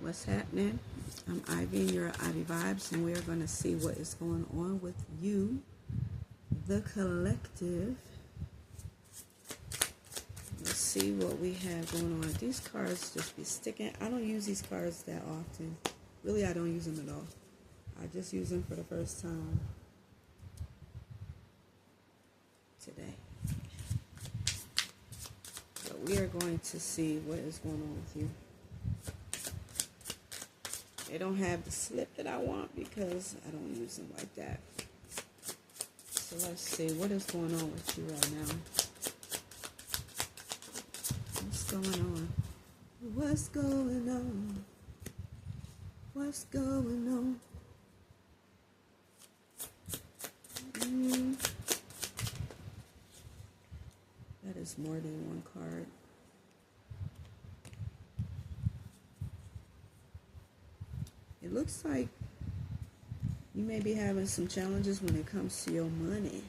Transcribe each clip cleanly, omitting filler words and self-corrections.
What's happening? I'm Ivy and you're Ivy Vibes, and we're going to see what is going on with you, the collective. Let's see what we have going on. These cards just be sticking. I don't use these cards that often. Really, I don't use them at all. I just use them for the first time today. But we are going to see what is going on with you. They don't have the slip that I want because I don't use them like that. So let's see what is going on with you right now. What's going on? What's going on? What's going on? That is more than one card. It looks like you may be having some challenges when it comes to your money.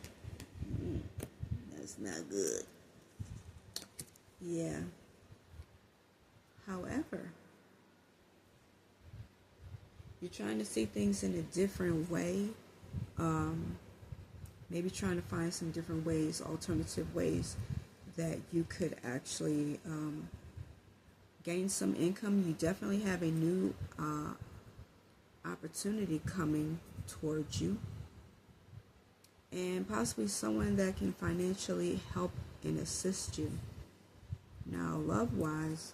That's not good. Yeah. However, you're trying to see things in a different way. Maybe trying to find some different ways, alternative ways that you could actually gain some income. You definitely have a new opportunity coming towards you, and possibly someone that can financially help and assist you. Now, love-wise,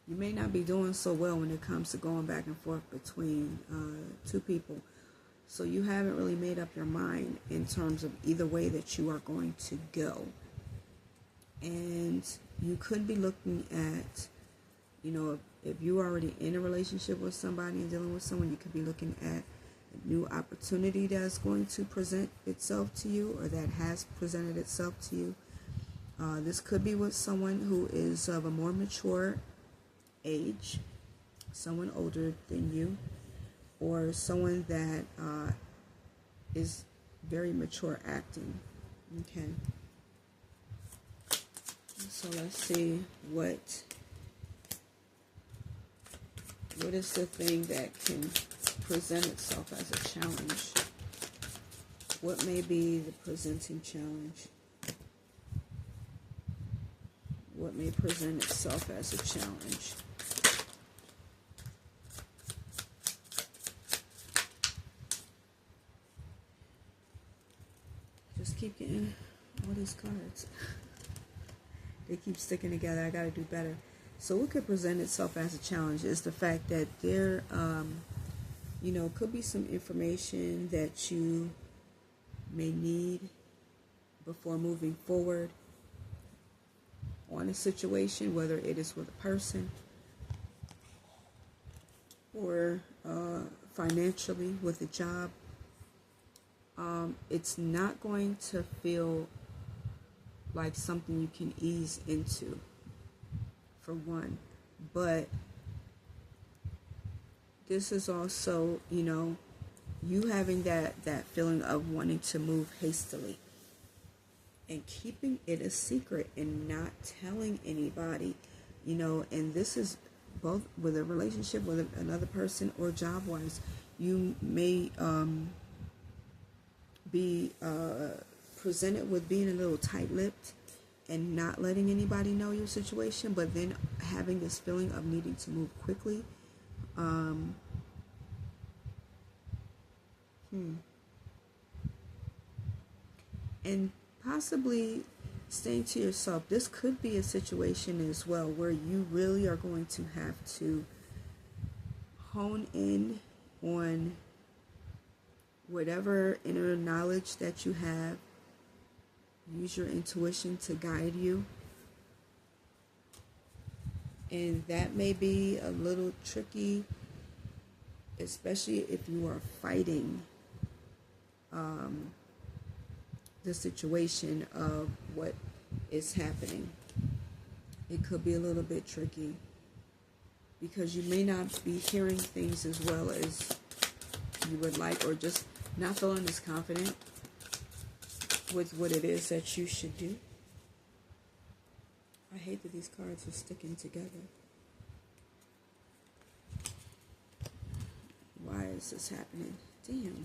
you may not be doing so well when it comes to going back and forth between two people. So you haven't really made up your mind in terms of either way that you are going to go. And you could be looking at, if you're already in a relationship with somebody and dealing with someone, you could be looking at a new opportunity that's going to present itself to you, or that has presented itself to you. This could be with someone who is of a more mature age, someone older than you, or someone that is very mature acting. Okay. So let's see what is the thing that can present itself as a challenge. What may be the presenting challenge? What may present itself as a challenge? Just keep getting all these cards. They keep sticking together. I got to do better. So what could present itself as a challenge is the fact that there, could be some information that you may need before moving forward on a situation, whether it is with a person or financially with a job. It's not going to feel like something you can ease into, for one. But this is also, you having that feeling of wanting to move hastily and keeping it a secret and not telling anybody, and this is both with a relationship with another person or job-wise. You may be presented with being a little tight-lipped and not letting anybody know your situation, but then having this feeling of needing to move quickly. And possibly saying to yourself, this could be a situation as well where you really are going to have to hone in on whatever inner knowledge that you have. Use your intuition to guide you. And that may be a little tricky, especially if you are fighting the situation of what is happening. It could be a little bit tricky because you may not be hearing things as well as you would like, or just not feeling as confident with what it is that you should do. I hate that these cards are sticking together. Why is this happening? Damn.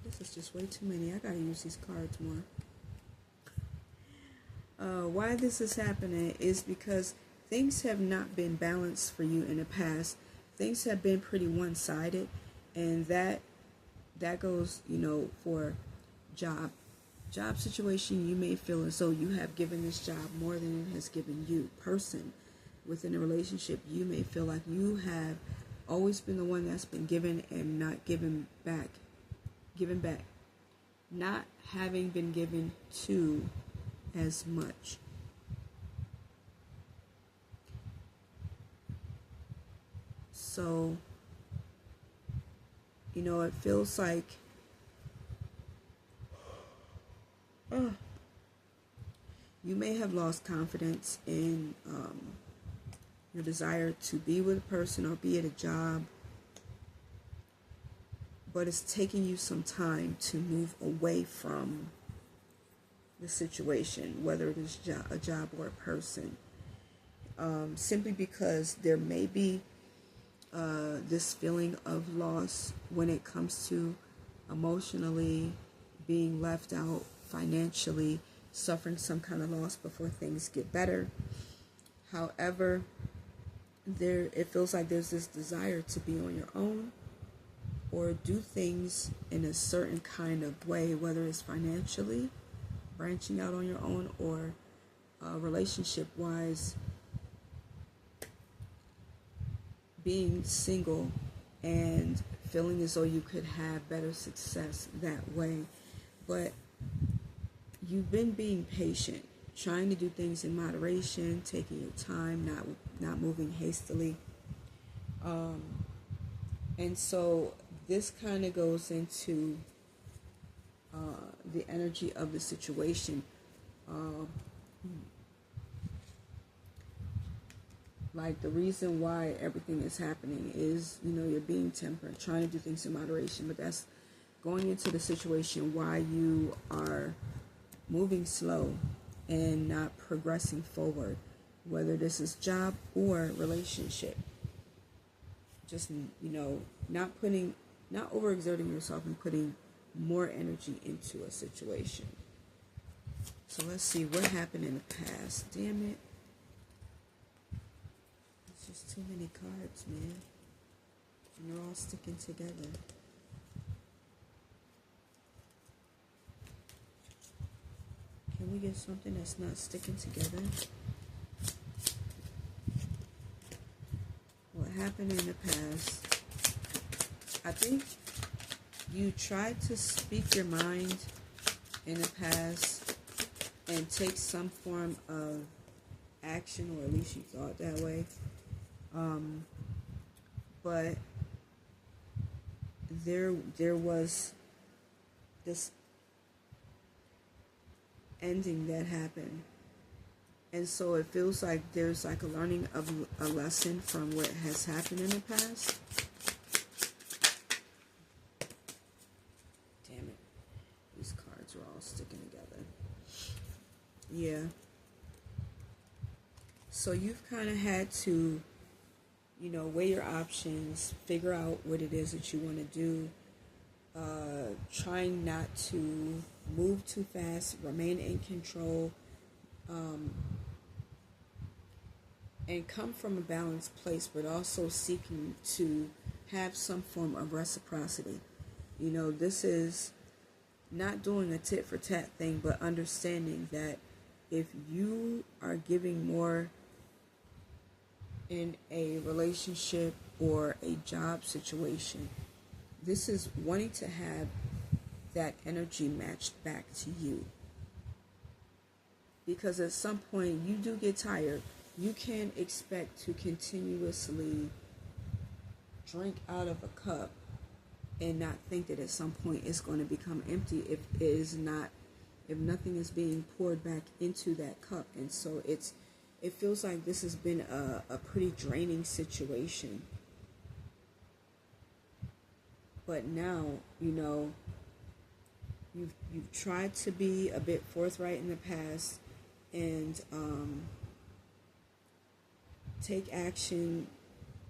This is just way too many. I gotta use these cards more. Why this is happening is because things have not been balanced for you in the past. Things have been pretty one-sided, and that goes, for job situation. You may feel as though you have given this job more than it has given you. Person within a relationship, you may feel like you have always been the one that's been given and not given back, not having been given to as much. So, it feels like you may have lost confidence in your desire to be with a person or be at a job, but it's taking you some time to move away from the situation, whether it is a job or a person, simply because there may be this feeling of loss when it comes to emotionally being left out, financially suffering some kind of loss before things get better. However, it feels like there's this desire to be on your own or do things in a certain kind of way, whether it's financially, branching out on your own, or relationship-wise, being single and feeling as though you could have better success that way. But you've been being patient, trying to do things in moderation, taking your time, not moving hastily. And so this kind of goes into the energy of the situation. Like the reason why everything is happening is, you're being temperate, trying to do things in moderation, but that's going into the situation why you are moving slow and not progressing forward, whether this is job or relationship. Just, not overexerting yourself and putting more energy into a situation. So let's see what happened in the past. Damn it. It's just too many cards, man. And they're all sticking together. Can we get something that's not sticking together? What happened in the past? I think you tried to speak your mind in the past and take some form of action, or at least you thought that way. But there was this ending that happened, and so it feels like there's like a learning of a lesson from what has happened in the past. Damn it, these cards are all sticking together. Yeah, so you've kind of had to weigh your options, figure out what it is that you want to do, trying not to move too fast, remain in control, and come from a balanced place, but also seeking to have some form of reciprocity. This is not doing a tit for tat thing, but understanding that if you are giving more in a relationship or a job situation, this is wanting to have that energy matched back to you. Because at some point you do get tired. You can't expect to continuously drink out of a cup and not think that at some point it's going to become empty if nothing is being poured back into that cup. And so it feels like this has been a pretty draining situation. But now, you've tried to be a bit forthright in the past, and take action,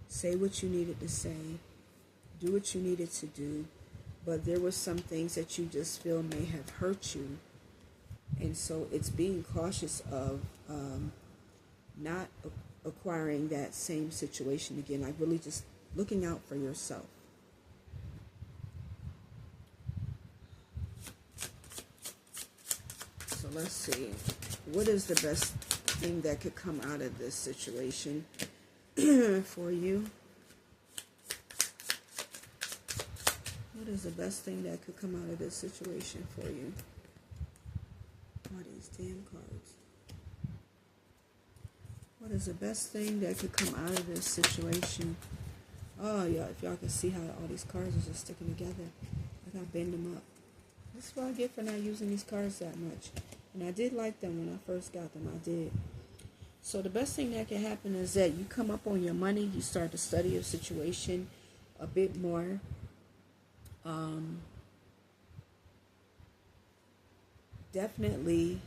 say what you needed to say, do what you needed to do. But there were some things that you just feel may have hurt you. And so it's being cautious of not acquiring that same situation again. Like really just looking out for yourself. So let's see. What is the best thing that could come out of this situation for you? What is the best thing that could come out of this situation for you? All these damn cards. What is the best thing that could come out of this situation? Oh, yeah, if y'all can see how all these cards are just sticking together. I gotta bend them up. This is what I get for not using these cards that much. And I did like them when I first got them. I did. So the best thing that can happen is that you come up on your money. You start to study your situation a bit more. Definitely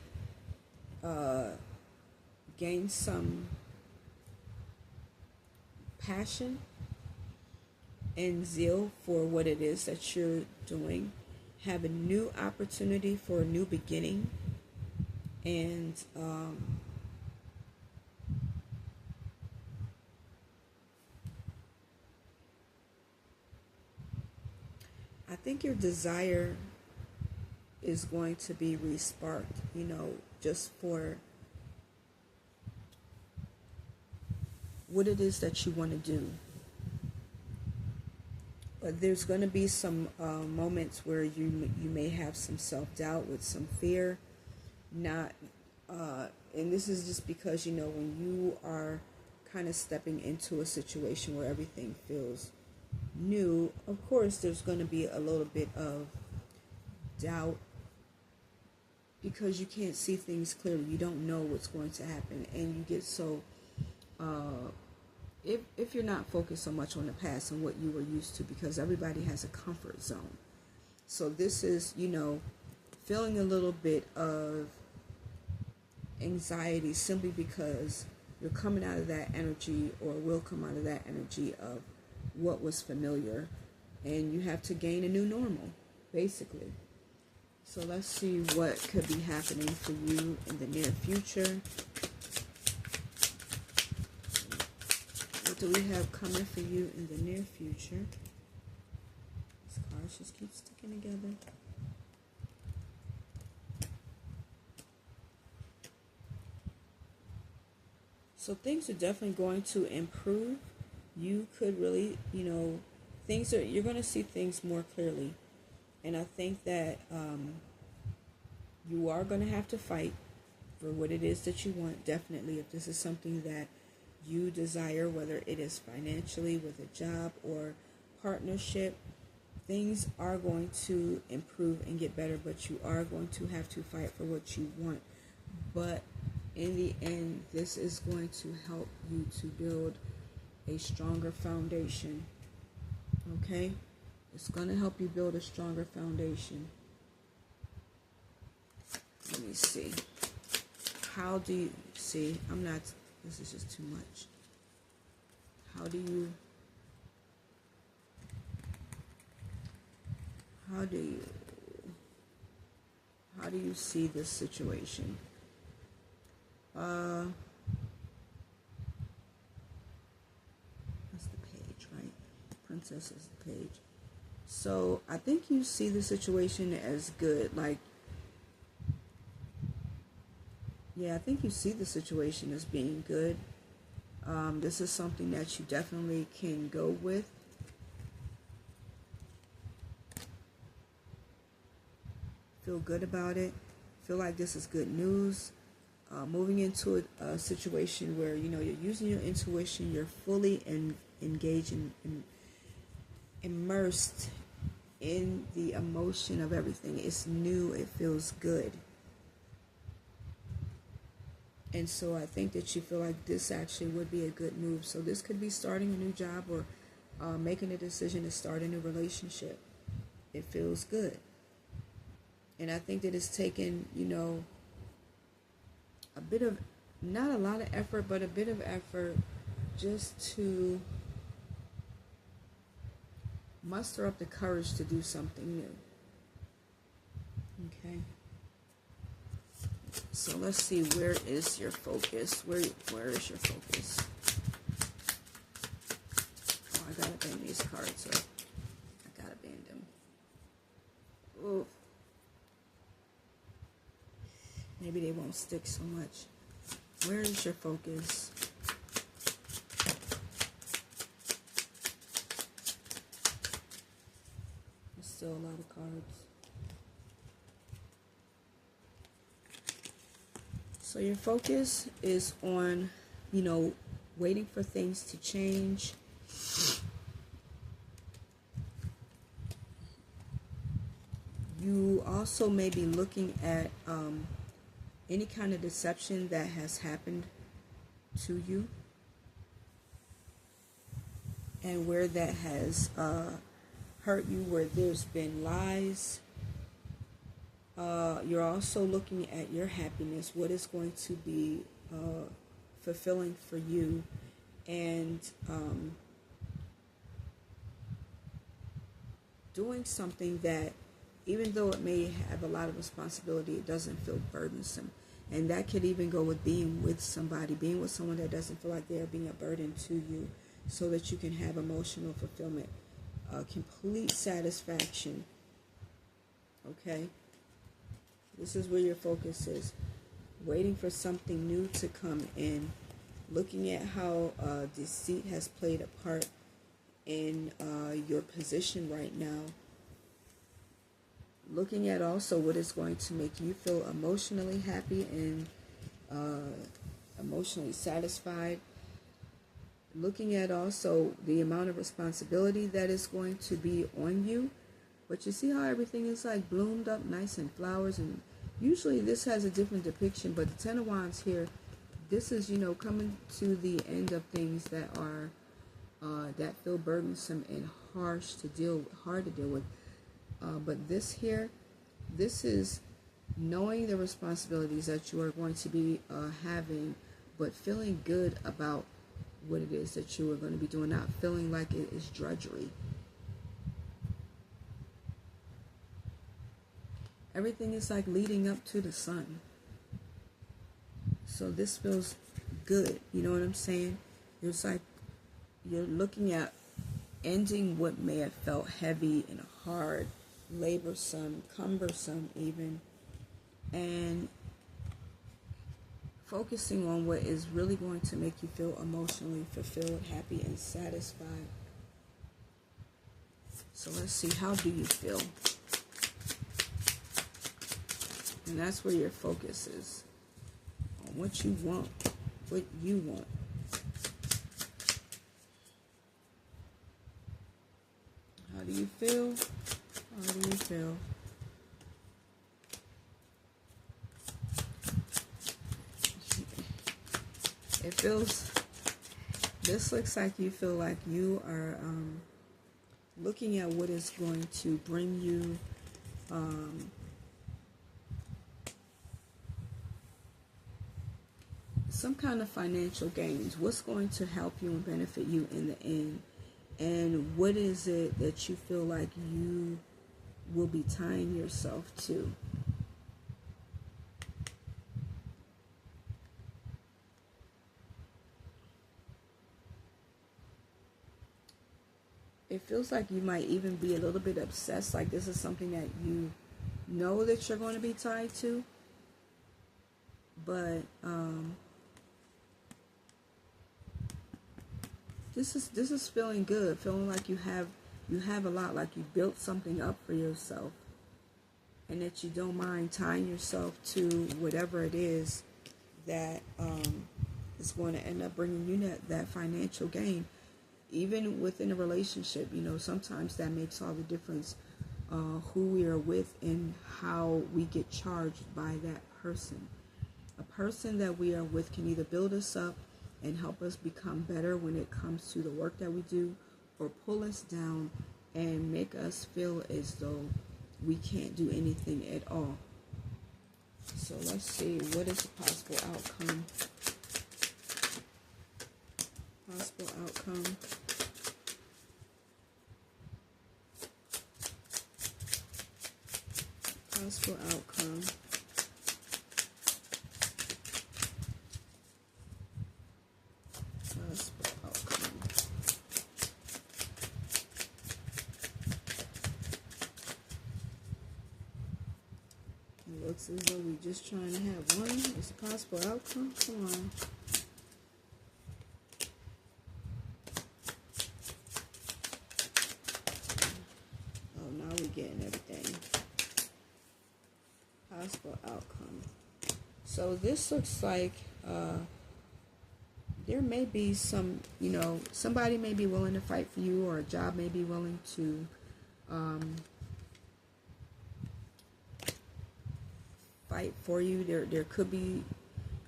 gain some passion and zeal for what it is that you're doing. Have a new opportunity for a new beginning. And I think your desire is going to be re-sparked, just for what it is that you want to do. But there's going to be some moments where you may have some self-doubt with some fear. And this is just because, when you are kind of stepping into a situation where everything feels new, of course, there's going to be a little bit of doubt because you can't see things clearly. You don't know what's going to happen, and you get so if you're not focused so much on the past and what you were used to, because everybody has a comfort zone. So this is, feeling a little bit of anxiety simply because you're coming out of that energy, or will come out of that energy of what was familiar, and you have to gain a new normal, basically. So let's see what could be happening for you in the near future. What do we have coming for you in the near future? These cards just keep sticking together. So things are definitely going to improve. You could really, you're going to see things more clearly. And I think that you are going to have to fight for what it is that you want, definitely, if this is something that you desire, whether it is financially, with a job, or partnership. Things are going to improve and get better, but you are going to have to fight for what you want. But in the end, this is going to help you to build a stronger foundation. Okay? It's going to help you build a stronger foundation. Let me see. How do you see? This is just too much. How do you see this situation? That's the page, right? Princess is the page. So I think you see the situation as good. I think you see the situation as being good. This is something that you definitely can go with. Feel good about it. Feel like this is good news. Moving into a situation where, you're using your intuition, you're fully engaged and immersed in the emotion of everything. It's new. It feels good. And so I think that you feel like this actually would be a good move. So this could be starting a new job, or making a decision to start a new relationship. It feels good. And I think that it's taken, a bit of, not a lot of effort, but a bit of effort just to muster up the courage to do something new. Okay. So let's see, where is your focus? Where is your focus? Oh, I gotta bend these cards up. I gotta bend them. Ooh. Maybe they won't stick so much. Where is your focus? There's still a lot of cards. So your focus is on, waiting for things to change. You also may be looking at any kind of deception that has happened to you, and where that has hurt you, where there's been lies. You're also looking at your happiness, what is going to be fulfilling for you, and doing something that, even though it may have a lot of responsibility, it doesn't feel burdensome. And that could even go with being with somebody, being with someone that doesn't feel like they're being a burden to you, so that you can have emotional fulfillment, complete satisfaction. Okay? This is where your focus is. Waiting for something new to come in. Looking at how deceit has played a part in your position right now. Looking at also what is going to make you feel emotionally happy and emotionally satisfied. Looking at also the amount of responsibility that is going to be on you. But you see how everything is like bloomed up nice and flowers, and usually this has a different depiction, but the Ten of Wands here, this is, coming to the end of things that are that feel burdensome and hard to deal with. But this here, this is knowing the responsibilities that you are going to be having, but feeling good about what it is that you are going to be doing, not feeling like it is drudgery. Everything is like leading up to the sun. So this feels good. You know what I'm saying? It's like you're looking at ending what may have felt heavy and hard, laborsome, cumbersome even, and focusing on what is really going to make you feel emotionally fulfilled, happy, and satisfied. So let's see, how do you feel? And that's where your focus is, on what you want, what you want. How do you feel? How do you feel? It feels, this looks like you feel like you are looking at what is going to bring you some kind of financial gains. What's going to help you and benefit you in the end? And what is it that you feel like you will be tying yourself to? It feels like you might even be a little bit obsessed, like this is something that you know that you're going to be tied to. But this is feeling good, feeling like you have a lot, like you built something up for yourself, and that you don't mind tying yourself to whatever it is that is going to end up bringing you that financial gain. Even within a relationship, sometimes that makes all the difference, who we are with and how we get charged by that person. A person that we are with can either build us up and help us become better when it comes to the work that we do, or pull us down and make us feel as though we can't do anything at all. So let's see, what is the possible outcome? Possible outcome. Possible outcome. Possible outcome. It looks as though we're just trying to have one. It's a possible outcome. Come on. Oh, now we're getting everything. Possible outcome. So this looks like there may be some, somebody may be willing to fight for you, or a job may be willing to fight for you. There could be,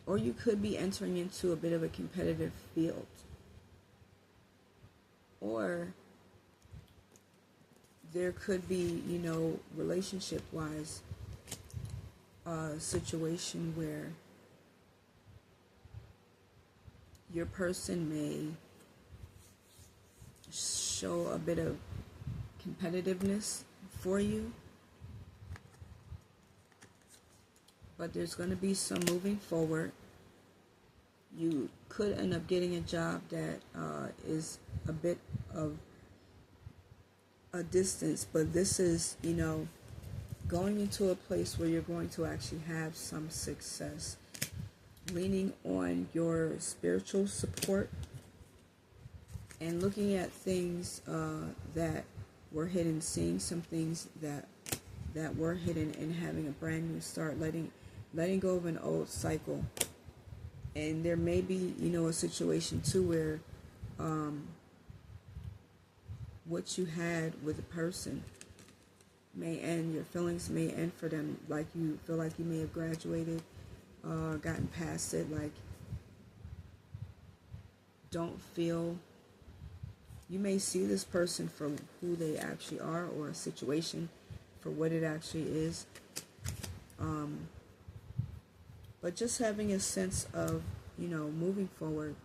or you could be entering into a bit of a competitive field, or there could be, relationship wise, a situation where your person may show a bit of competitiveness for you, but there's going to be some moving forward. You could end up getting a job that is a bit of a distance, but this is, going into a place where you're going to actually have some success, leaning on your spiritual support and looking at things that were hidden, seeing some things that were hidden, and having a brand new start, letting go of an old cycle. And there may be, a situation too where what you had with a person may end, your feelings may end for them, like you feel like you may have graduated, gotten past it, like don't feel, you may see this person for who they actually are, or a situation for what it actually is, but just having a sense of, moving forward.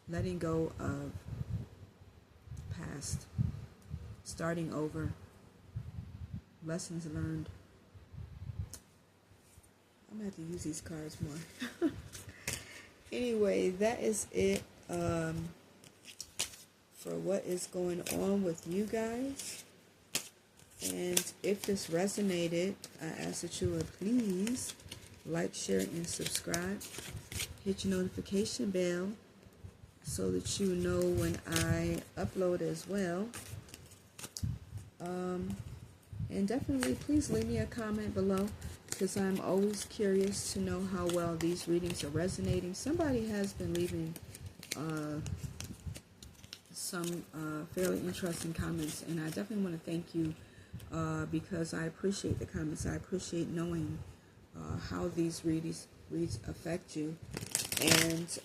Letting go of past, starting over, lessons learned. I'm going to have to use these cards more. Anyway, that is it for what is going on with you guys. And if this resonated, I ask that you would please like, share, and subscribe. Hit your notification bell so that you know when I upload as well. And definitely please leave me a comment below, because I'm always curious to know how well these readings are resonating. Somebody has been leaving some fairly interesting comments, and I definitely want to thank you because I appreciate the comments. I appreciate knowing how these reads affect you. And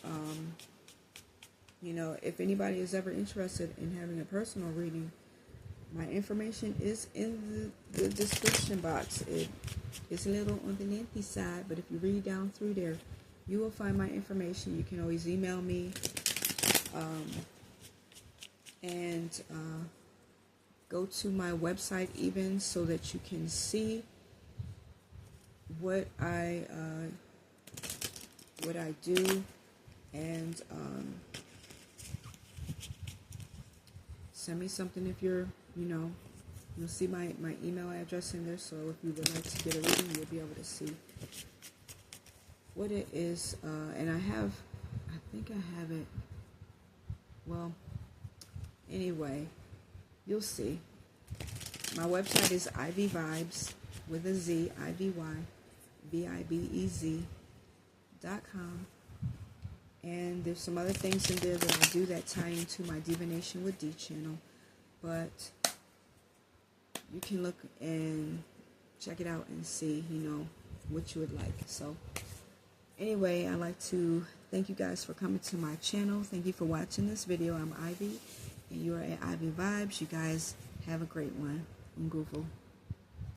if anybody is ever interested in having a personal reading, my information is in the description box. It's a little on the lengthy side, but if you read down through there, you will find my information. You can always email me and go to my website even, so that you can see what I do, and send me something if you're, you'll see my email address in there. So if you would like to get a reading, you'll be able to see what it is. And I think I have it. Well, anyway, you'll see. My website is Ivy Vibes with a Z, IvyVibez.com. And there's some other things in there that I do that tie into my Divination with D channel. But you can look and check it out and see, what you would like. So anyway, I'd like to thank you guys for coming to my channel. Thank you for watching this video. I'm Ivy, and you are at Ivy Vibes. You guys Have a great one. Nguvu.